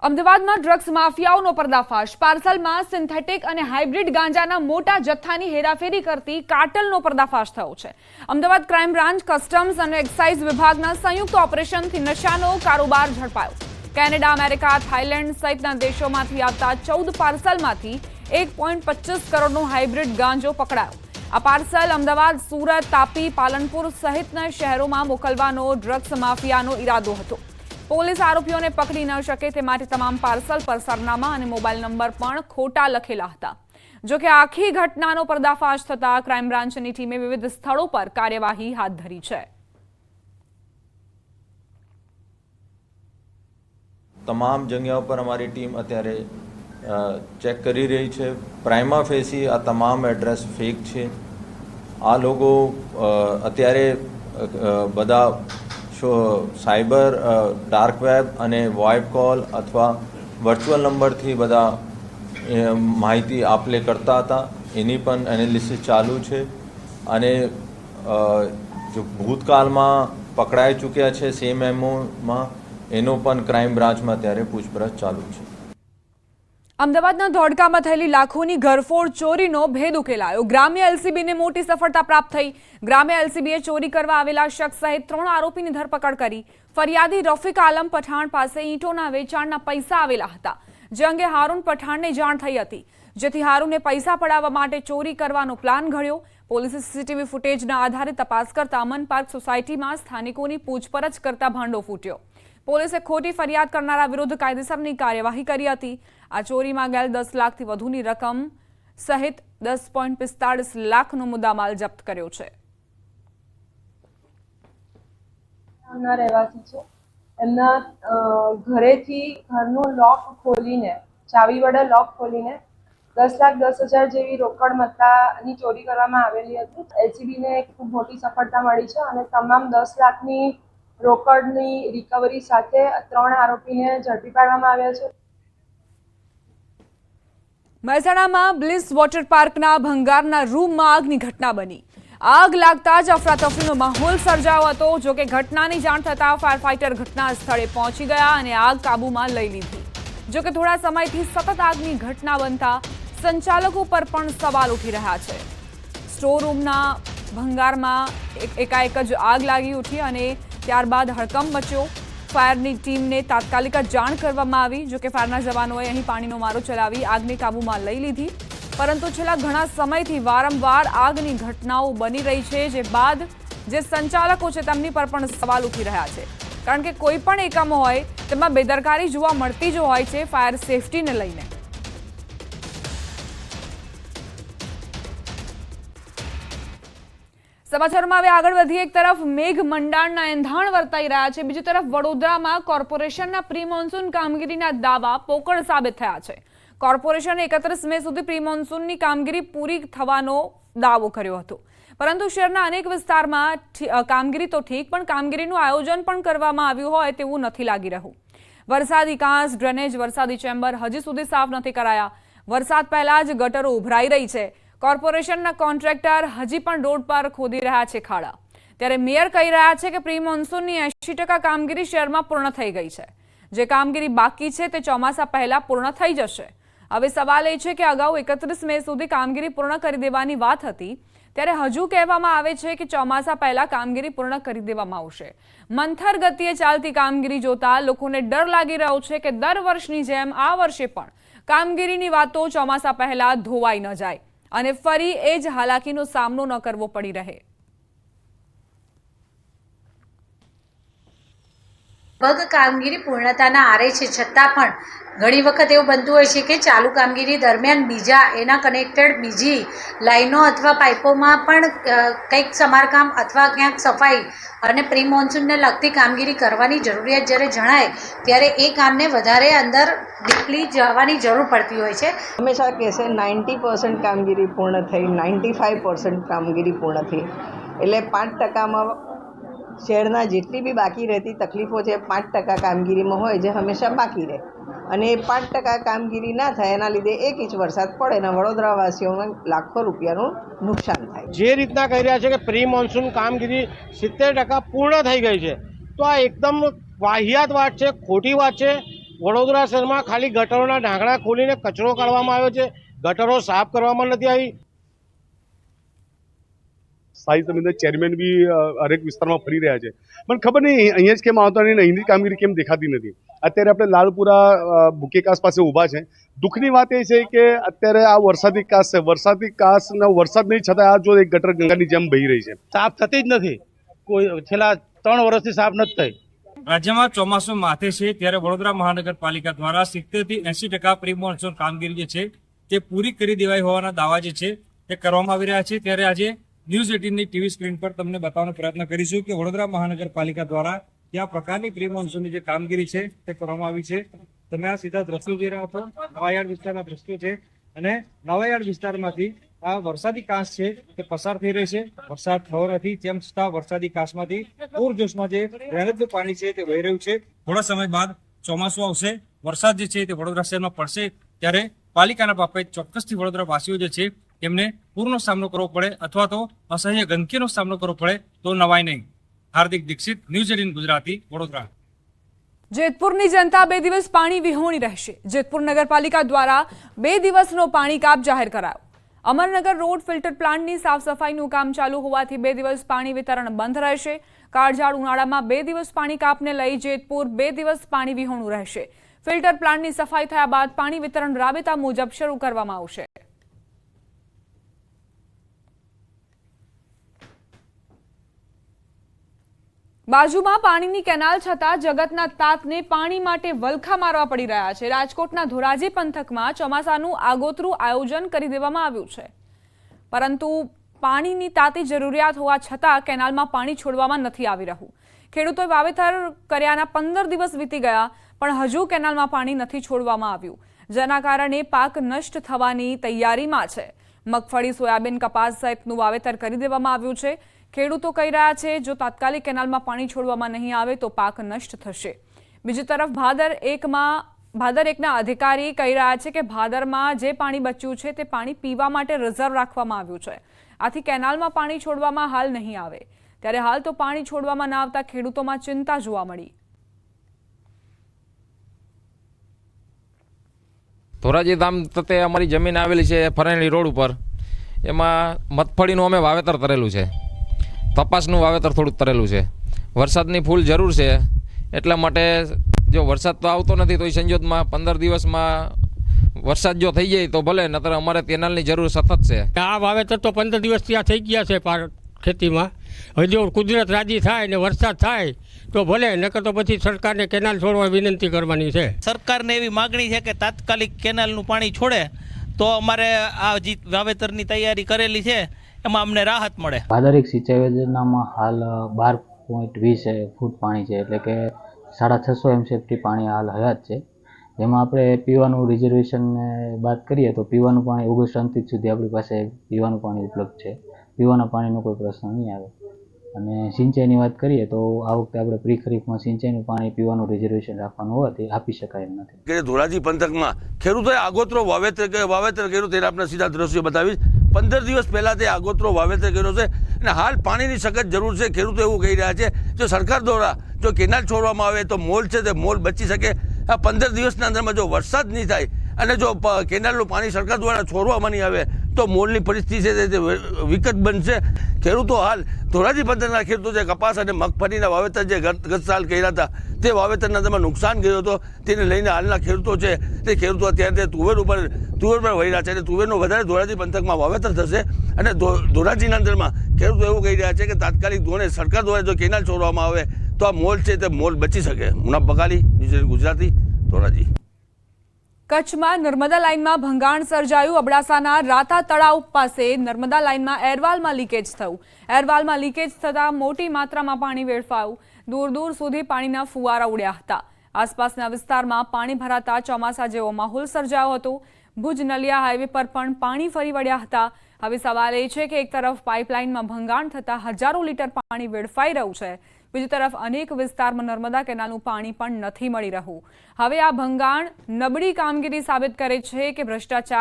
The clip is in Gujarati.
અમદાવાદમાં ડ્રગ્સ માફિયાઓનો પર્દાફાશ। પાર્સલમાં સિન્થેટિક અને હાઇબ્રિડ ગાંજાના મોટા જથ્થાની હેરાફેરી કરતી કાર્ટલનો પર્દાફાશ થયો છે। અમદાવાદ ક્રાઇમ બ્રાન્ચ, કસ્ટમ્સ અને એક્સાઇઝ વિભાગના સંયુક્ત ઓપરેશનથી નશાનો કારોબાર ઝડપાયો। કેનેડા, અમેરિકા, થાઇલેન્ડ સહિતના દેશોમાંથી આવતા 14 પાર્સલમાંથી 1.25 કરોડનો હાઇબ્રિડ ગાંજો પકડાયો। આ પાર્સલ અમદાવાદ, સુરત, તાપી, પાલનપુર સહિતના શહેરોમાં મોકલવાનો ડ્રગ્સ માફિયાનો ઈરાદો હતો। પોલીસ આરોપીઓને પકડી ન શકે તે માટે તમામ પાર્સલ પર સરનામા અને મોબાઈલ નંબર પણ ખોટા લખેલા હતા। જો કે આખી ઘટનાનો પર્દાફાશ થતા ક્રાઇમ બ્રાન્ચની ટીમે વિવિધ સ્થળો પર કાર્યવાહી હાથ ધરી છે। તમામ જગ્યાઓ પર અમારી ટીમ અત્યારે ચેક કરી રહી છે। પ્રાઇમા ફેસી આ તમામ એડ્રેસ ફેક છે। આ લોકો અત્યારે બધા સાયબર, ડાર્ક વેબ અને વોઇપ કોલ અથવા વર્ચ્યુઅલ નંબરથી બધા માહિતી આપ-લે કરતા હતા। એની પણ એનાલિસિસ ચાલુ છે અને જો ભૂતકાળમાં પકડાઈ ચૂક્યા છે સેમ એમઓમાં એનો પણ ક્રાઇમ બ્રાન્ચમાં અત્યારે પૂછપરછ ચાલુ છે। અમદાવાદના ધોળકામાં થયેલી લાખોની ઘરફોડ ચોરીનો ભેદ ઉકેલાયો। ગ્રામ્ય એલસીબીને મોટી સફળતા પ્રાપ્ત થઈ। ગ્રામ્ય એલસીબીએ ચોરી કરવા આવેલા શખ્સ સહિત 3 આરોપીની ધરપકડ કરી। ફરિયાદી રફીક આલમ પઠાણ પાસે ઈંટોના વેચાણના પૈસા આવેલા હતા, જે અંગે હારૂન પઠાણને જાણ થઈ હતી, જેથી હારૂને પૈસા પડાવવા માટે ચોરી કરવાનો પ્લાન ઘડ્યો। પોલીસે સીસીટીવી ફૂટેજના આધારે તપાસ કરતા અમન પાર્ક સોસાયટીમાં સ્થાનિકોની પૂછપરછ કરતા ભાંડો ફૂટ્યો। પોલીસે ખોટી ફરિયાદ કરનારા વિરુદ્ધ કાયદેસરની કાર્યવાહી કરી હતી। આ ચોરીમાં ગયેલ 10 લાખથી વધુની રકમ સહિત 10.45 લાખનો મુદ્દામાલ જપ્ત કર્યો છે। રહેવાસી છે, એમના ઘરેથી ઘરનું લોક ખોલીને, ચાવી વડે લોક ખોલીને 10,10,000 જેવી રોકડ મત્તાની ચોરી કરવામાં આવેલી હતી। એલસીબીને ખૂબ મોટી સફળતા મળી છે અને તમામ 10 લાખની રોકડની રિકવરી સાથે 3 આરોપીને ઝડપી પાડવામાં આવ્યા છે। મહેસાણામાં બ્લિસ વોટર પાર્કના ભંગારના રૂમમાં આગની ઘટના બની। આગ લાગતા જ અફરાતફરીનો માહોલ સર્જાયો હતો। જો કે ઘટનાની જાણ થતાં ફાયર ફાઇટર ઘટના સ્થળે પહોંચી ગયા અને આગ કાબૂમાં લઈ લીધી। જો કે થોડા સમયથી સતત આગની ઘટના બનતા સંચાલકો પર પણ સવાલ ઉઠી રહ્યા છે। સ્ટોર રૂમના ભંગારમાં એકાએક જ આગ લાગી ઉઠી અને ત્યારબાદ હડકંપ મચ્યો। ફાયરની ટીમને તાત્કાલિક જાણ કરવામાં આવી। જો કે ફાયરના જવાનોએ અહીં પાણીનો મારો ચલાવી આગને કાબૂમાં લઈ લીધી, પરંતુ છેલ્લા ઘણા સમયથી વારંવાર આગની ઘટનાઓ બની રહી છે, જે બાદ જે સંચાલકો છે તેમની પર પણ સવાલ ઉઠી રહ્યા છે, કારણ કે કોઈ પણ એકમ હોય તેમાં બેદરકારી જોવા મળતી જ હોય છે ફાયર સેફટીને લઈને। સમાચારમાં હવે આગળ વધીએ। એક તરફ મેઘ મંડાણના એંધાણ વર્તાઈ રહ્યા છે, બીજી તરફ વડોદરામાં કોર્પોરેશનના પ્રી મોન્સૂન કામગીરીના દાવા પોકળ સાબિત થયા છે। કોર્પોરેશને 31 મે સુધી પ્રી મોન્સૂનની કામગીરી પૂરી થવાનો દાવો કર્યો હતો, પરંતુ શહેરના અનેક વિસ્તારમાં કામગીરી તો ઠીક, પણ કામગીરીનું આયોજન પણ કરવામાં આવ્યું હોય તેવું નથી લાગી રહ્યું। વરસાદી કાંસ, ડ્રેનેજ, વરસાદી ચેમ્બર હજી સુધી સાફ નથી કરાયા। વરસાદ પહેલા જ ગટરો ઉભરાઈ રહી છે। કોર્પોરેશનના કોન્ટ્રાક્ટર હજી પણ રોડ પર ખોદી રહ્યા છે ખાડા, ત્યારે મેયર કહી રહ્યા છે કે પ્રી મોન્સૂનની 80% કામગીરી શહેરમાં પૂર્ણ થઈ ગઈ છે। જે કામગીરી બાકી છે તે ચોમાસા પહેલા પૂર્ણ થઈ જશે। હવે સવાલ એ છે કે અગાઉ 31 મે સુધી કામગીરી પૂર્ણ કરી દેવાની વાત હતી, ત્યારે હજુ કહેવામાં આવે છે કે ચોમાસા પહેલા કામગીરી પૂર્ણ કરી દેવામાં આવશે। મંથર ગતિએ ચાલતી કામગીરી જોતા લોકોને ડર લાગી રહ્યો છે કે દર વર્ષની જેમ આ વર્ષે પણ કામગીરીની વાતો ચોમાસા પહેલા ધોવાઈ ન જાય અને ફરી એ જ હાલાકીનો સામનો ન કરવો પડી રહે। કામગીરી પૂર્ણતાના આરે છે, છતાં પણ ઘણી વખત એવું બનતું હોય છે કે ચાલુ કામગીરી દરમિયાન બીજા એના કનેક્ટેડ બીજી લાઈનો અથવા પાઇપોમાં પણ કંઈક સમારકામ અથવા ક્યાંક સફાઈ અને પ્રી મોન્સૂનને લગતી કામગીરી કરવાની જરૂરિયાત જ્યારે જણાય ત્યારે એ કામને વધારે અંદર ડીપલી જવાની જરૂર પડતી હોય છે। હંમેશા કહેશે 90% કામગીરી પૂર્ણ થઈ, 95% કામગીરી પૂર્ણ થઈ, એટલે 5%માં શહેરના જેટલી બી બાકી રહેતી તકલીફો છે 5% કામગીરીમાં હોય, જે હંમેશા બાકી રહે, અને 5% કામગીરી ના થાય એના લીધે 1 ઇંચ વરસાદ પડે ને વડોદરાવાસીઓને લાખો રૂપિયાનું નુકસાન થાય। જે રીતના કહી રહ્યા છે કે પ્રી મોન્સૂન કામગીરી 70% પૂર્ણ થઈ ગઈ છે, તો આ એકદમ વાહિયાત વાત છે, ખોટી વાત છે। વડોદરા શહેરમાં ખાલી ગટરોના ઢાંકણા ખોલીને કચરો કાઢવામાં આવ્યો છે, ગટરો સાફ કરવામાં નથી આવી। સ્થાયી સમિતિના ચેરમેન બી હરેક વિસ્તારમાં ફરી રહ્યા છે, પણ ખબર નહીં અહીંયા જ કેમ આવતા નહીં, અહીંની કામગીરી કેમ દેખાતી નથી। અત્યારે આપણે લાલપુરા બુકેકાસ પાસે ઊભા છે। દુઃખની વાત એ છે કે અત્યારે આ વરસાદી કાસ છે, વરસાદી કાસનો વરસાદ નહીં છતાં આ જો એક ગટર ગંગાની જેમ વહી રહી છે, સાફ થતી જ નથી। કોઈ છેલ્લા 3 વર્ષથી સાફ નથી થઈ। રાજ્યમાં ચોમાસું માથે છે ત્યારે વડોદરા મહાનગરપાલિકા દ્વારા 70 થી 80% પ્રી મોન્સૂન કામગીરી જે છે તે પૂરી કરી દેવાઈ હોવાના દાવા જે છે તે કરવામાં આવી રહ્યા છે। ત્યારે આજે ન્યૂઝ 18ની ટીવી સ્ક્રીન પર તમને બતાવવાનો પ્રયત્ન કરીશું કે વડોદરા મહાનગરપાલિકા દ્વારા કયા પ્રકારની પ્રી મોન્સૂનની જે કામગીરી છે તે કરવામાં આવી છે। તમે આ સીધા દ્રશ્યો જોઈ રહ્યા છો, નવાયાર્ડ વિસ્તારના દ્રશ્યો છે અને નવાયાર્ડ વિસ્તારમાંથી આ વરસાદી કાંસ છે તે પસાર થઈ રહી છે। વરસાદ થયો નથી તેમ છતાં વરસાદી કાંસમાંથી પૂરજોશમાં જે ડ્રેનેજનું પાણી છે તે વહી રહ્યું છે। થોડા સમય બાદ ચોમાસું આવશે, વરસાદ જે છે તે વડોદરા શહેરમાં પડશે ત્યારે પાલિકાના બાબતે ચોક્કસથી વડોદરા વાસીઓ જે છે તેમને પૂરનો સામનો કરવો પડે અથવા તો અસહ્ય ગંદકીનો સામનો કરવો પડે તો નવાય નહીં। હાર્દિક દીક્ષિત, ન્યૂઝ 18 ગુજરાતી, વડોદરા। જેતપુરની જનતા 2 દિવસ પાણી વિહોણી રહેશે। જેતપુર નગરપાલિકા દ્વારા 2 દિવસનો પાણી કાપ જાહેર કરાયો। અમરનગર રોડ ફિલ્ટર પ્લાન્ટની સાફ સફાઈનું કામ ચાલુ હોવાથી 2 દિવસ પાણી વિતરણ બંધ રહેશે। કાળઝાળ ઉનાળામાં 2 દિવસ પાણી કાપને લઈ જેતપુર 2 દિવસ પાણી વિહોણું રહેશે। ફિલ્ટર પ્લાન્ટની સફાઈ થયા બાદ પાણી વિતરણ રાબેતા મુજબ શરૂ કરવામાં આવશે। બાજુમાં પાણીની કેનાલ છતાં જગતના તાતને પાણી માટે વલખા મારવા પડી રહ્યા છે। રાજકોટના ધોરાજી પંથકમાં ચોમાસાનું આગોતરું આયોજન કરી દેવામાં આવ્યું છે, પરંતુ પાણીની તાતી જરૂરિયાત હોવા છતાં કેનાલમાં પાણી છોડવામાં નથી આવી રહ્યું। ખેડૂતોએ વાવેતર કર્યાના 15 દિવસ વીતી ગયા પણ હજુ કેનાલમાં પાણી નથી છોડવામાં આવ્યું, જેના કારણે પાક નષ્ટ થવાની તૈયારીમાં છે। મગફળી, સોયાબીન, કપાસ સહિતનું વાવેતર કરી દેવામાં આવ્યું છે। ખેડૂતો કહી રહ્યા છે જો તાત્કાલિક કેનાલમાં પાણી છોડવામાં નહીં આવે તો પાક નષ્ટ થશે। બીજી તરફ ભાદર એકના અધિકારી કહી રહ્યા છે કે ભાદરમાં જે પાણી બચ્યું છે તે પાણી પીવા માટે રિઝર્વ રાખવામાં આવ્યું છે, આથી કેનાલમાં પાણી છોડવામાં હાલ નહીં આવે। ત્યારે હાલ તો પાણી છોડવામાં ન આવતા ખેડૂતોમાં ચિંતા જોવા મળી। ધોરાજી ધામ તતે અમારી જમીન આવેલી છે ફરેણી રોડ ઉપર, એમાં મગફળીનું અમે વાવેતર કરેલું છે, કપાસનું વાવેતર થોડુંક કરેલું છે। વરસાદની ફૂલ જરૂર છે, એટલા માટે જો વરસાદ તો આવતો નથી તો એ સંજોગમાં 15 દિવસમાં વરસાદ જો થઈ જાય તો ભલે, નતર અમારે કેનાલની જરૂર સતત છે। આ વાવેતર તો 15 દિવસ ત્યાં થઈ ગયા છે ખેતીમાં। હવે જો કુદરત રાજી થાય ને વરસાદ થાય તો ભલે, નકર તો પછી સરકારને કેનાલ છોડવા વિનંતી કરવાની છે। સરકારને એવી માગણી છે કે તાત્કાલિક કેનાલનું પાણી છોડે તો અમારે આ જે વાવેતરની તૈયારી કરેલી છે એમાં અમને રાહત મળે। ભાદરિક સિંચાઈ યોજનામાં હાલ 12.20 ફૂટ પાણી છે, એટલે કે 650 MCFT પાણી હાલ હયાત છે। જેમાં આપણે પીવાનું રિઝર્વેશન બાદ કરીએ તો પીવાનું પાણી ઓગસ્ટ અંતિમ સુધી આપણી પાસે પીવાનું પાણી ઉપલબ્ધ છે। પીવાના પાણીનો કોઈ પ્રશ્ન નહીં આવે। અને સિંચાઈની વાત કરીએ તો આ વખતે આપણે પ્રી ખરીફમાં સિંચાઈનું પાણી પીવાનું રિઝર્વેશન રાખવાનું હોવાથી આપી શકાય એમ નથી। કે ધોરાજી પંથકમાં ખેડૂતોએ આગોતરો વાવેતર કર્યું તેને આપણે સીધા દ્રશ્યો બતાવીશ। 15 દિવસ પહેલાં તે આગોતરો વાવેતર કર્યો છે અને હાલ પાણીની સખત જરૂર છે। ખેડૂતો એવું કહી રહ્યા છે જો સરકાર દ્વારા જો કેનાલ છોડવામાં આવે તો મોલ છે તે મોલ બચી શકે। આ 15 દિવસના અંદરમાં જો વરસાદ નહીં થાય અને જો કેનાલનું પાણી સરકાર દ્વારા છોડવામાં નહીં આવે તો મોલની પરિસ્થિતિ છે તે વિકટ બનશે। ખેડૂતો હાલ ધોરાજી પંથકના ખેડૂતો જે કપાસ અને મગફળીના વાવેતર જે ગત સાલ કર્યા હતા તે વાવેતરના અંદરમાં નુકસાન ગયો હતો, તેને લઈને હાલના ખેડૂતો છે તે ખેડૂતો અત્યારે તુવેર પર વહી રહ્યા છે અને તુવેરનું વધારે ધોરાજી પંથકમાં વાવેતર થશે। અને ધોરાજીના અંદરમાં ખેડૂતો એવું કહી રહ્યા છે કે તાત્કાલિક ધોરણે સરકાર દ્વારા જો કેનાલ છોડવામાં આવે તો આ મોલ છે તે મોલ બચી શકે। મુનાફ બકાલી, ન્યૂઝ ગુજરાતી, ધોરાજી। કચ્છમાં નર્મદા લાઇનમાં ભંગાણ સર્જાયું। અબડાસાના રાતા તળાવ પાસે નર્મદા લાઇનમાં એરવાલમાં લીકેજ થયું। એરવાલમાં લીકેજ થતાં મોટી માત્રામાં પાણી વેડફાયું। દૂર દૂર સુધી પાણીના ફુવારા ઉડ્યા હતા। આસપાસના વિસ્તારમાં પાણી ભરાતા ચોમાસા જેવો માહોલ સર્જાયો હતો। ભુજ નલિયા હાઈવે પર પણ પાણી ફરી વળ્યા હતા। હવે સવાલ એ છે કે એક તરફ પાઇપલાઇનમાં ભંગાણ થતાં હજારો લીટર પાણી વેડફાઈ રહ્યું છે, બીજી તરફ અનેક વિસ્તારમાં નર્મદા કેનાલનું પાણી પણ નથી મળી રહ્યું। હવે આ ભંગાણ નબળી કામગીરી સાબિત કરે છે કે ભ્રષ્ટાચાર